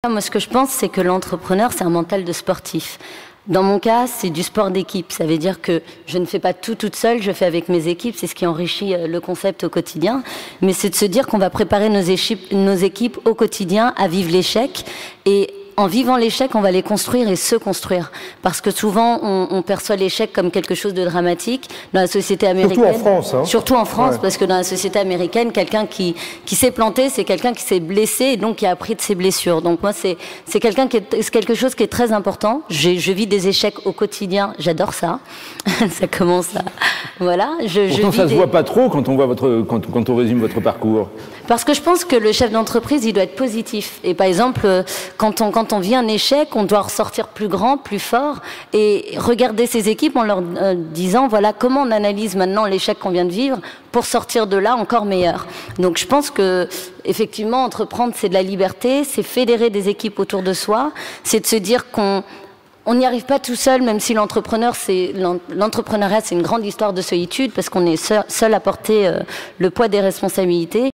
Moi, ce que je pense, c'est que l'entrepreneur, c'est un mental de sportif. Dans mon cas, c'est du sport d'équipe. Ça veut dire que je ne fais pas tout toute seule, je fais avec mes équipes. C'est ce qui enrichit le concept au quotidien. Mais c'est de se dire qu'on va préparer nos équipes au quotidien à vivre l'échec. Et en vivant l'échec, on va les construire et se construire. Parce que souvent, on perçoit l'échec comme quelque chose de dramatique. Dans la société américaine. Surtout en France. Hein. Surtout en France, ouais. Parce que dans la société américaine, quelqu'un qui s'est planté, c'est quelqu'un qui s'est blessé et donc qui a appris de ses blessures. Donc moi, c'est quelque chose qui est très important. Je vis des échecs au quotidien. J'adore ça. Ça commence à... Voilà. Pourtant, ça se voit pas trop quand on voit quand on résume votre parcours. Parce que je pense que le chef d'entreprise, il doit être positif. Et par exemple, quand on vit un échec, on doit ressortir plus grand, plus fort et regarder ses équipes en leur disant, voilà, comment on analyse maintenant l'échec qu'on vient de vivre pour sortir de là encore meilleur. Donc je pense que, effectivement, entreprendre, c'est de la liberté, c'est fédérer des équipes autour de soi, c'est de se dire qu'on n'y arrive pas tout seul, même si l'entrepreneuriat, c'est une grande histoire de solitude parce qu'on est seul à porter le poids des responsabilités.